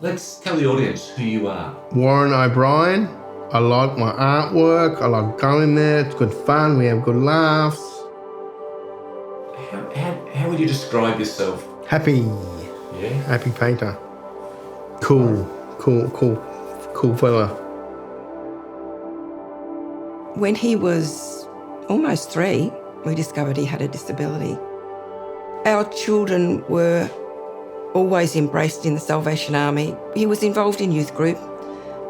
Let's tell the audience who you are. Warren O'Brien. I like my artwork. I like going there. It's good fun. We have good laughs. How would you describe yourself? Happy. Yeah? Happy painter. Cool fella. When he was almost 3, we discovered he had a disability. Our children were always embraced in the Salvation Army. He was involved in youth group,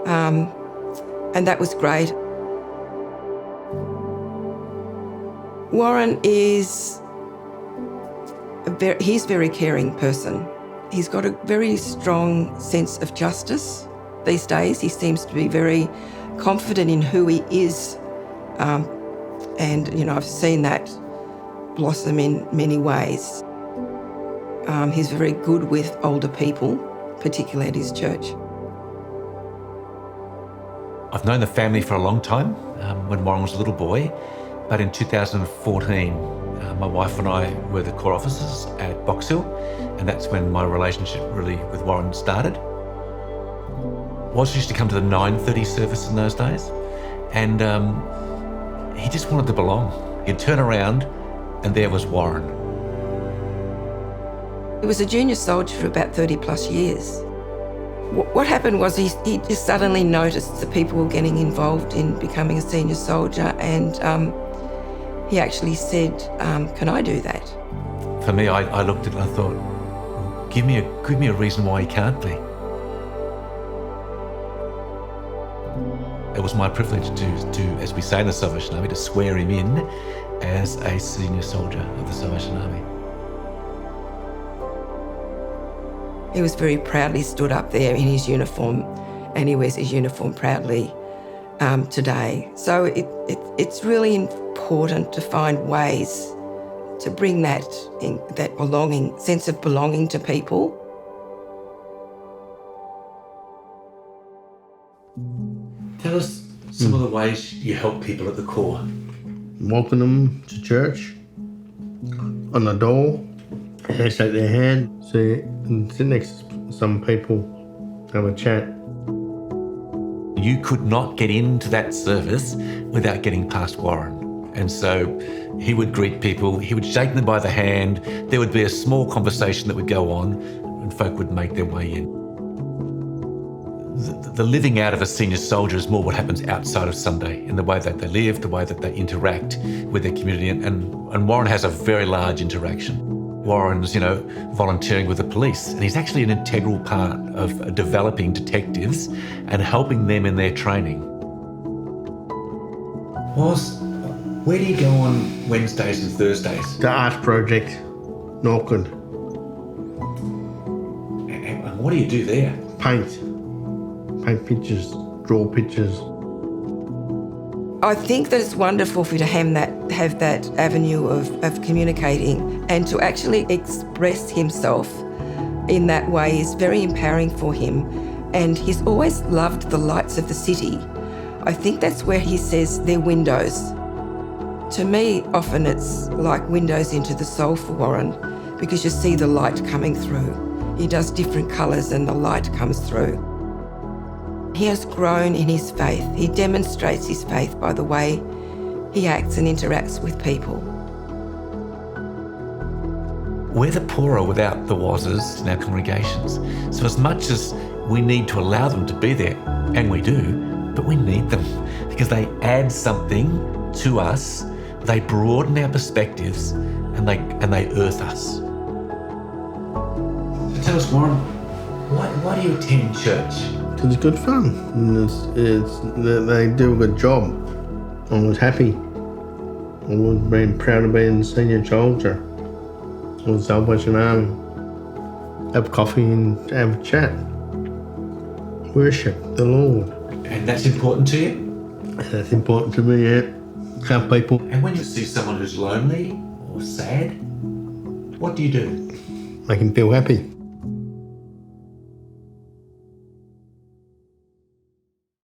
and that was great. Warren is he's a very caring person. He's got a very strong sense of justice these days. He seems to be very confident in who he is. And, I've seen that blossom in many ways. He's very good with older people, particularly at his church. I've known the family for a long time, when Warren was a little boy, but in 2014, my wife and I were the corps officers at Box Hill, and that's when my relationship really with Warren started. Waz used to come to the 9:30 service in those days, and he just wanted to belong. He'd turn around and there was Warren. He was a junior soldier for about 30 plus years. What happened was he just suddenly noticed that people were getting involved in becoming a senior soldier, and he actually said, can I do that? For me, I looked at it and I thought, give me a reason why he can't be. It was my privilege to, as we say in the Salvation Army, to swear him in as a senior soldier of the Salvation Army. He was very proudly stood up there in his uniform, and he wears his uniform proudly today. So it's really important to find ways to bring that belonging, sense of belonging to people. Tell us some of the ways you help people at the corps. Welcome them to church on the door. Shake their hand, and sit next to some people, have a chat. You could not get into that service without getting past Warren. And so he would greet people, he would shake them by the hand, there would be a small conversation that would go on, and folk would make their way in. The living out of a senior soldier is more what happens outside of Sunday, in the way that they live, the way that they interact with their community, and Warren has a very large interaction. Warren's, volunteering with the police, and he's actually an integral part of developing detectives and helping them in their training. Where do you go on Wednesdays and Thursdays? The Arts Project Northcote. And what do you do there? Paint pictures, draw pictures. I think that it's wonderful for you to have that avenue of communicating, and to actually express himself in that way is very empowering for him. And he's always loved the lights of the city. I think that's where he says they're windows. To me, often it's like windows into the soul for Warren, because you see the light coming through. He does different colours and the light comes through. He has grown in his faith. He demonstrates his faith by the way he acts and interacts with people. We're the poorer without the Wazers in our congregations. So as much as we need to allow them to be there, and we do, but we need them because they add something to us, they broaden our perspectives, and they earth us. So tell us, Warren, why do you attend church? It's good fun. And they do a good job. I was happy. I was very proud of being a senior soldier of the Salvation Army. Have coffee and have a chat. Worship the Lord. And that's important to you? That's important to me, yeah. Help people. And when you see someone who's lonely or sad, what do you do? Make them feel happy.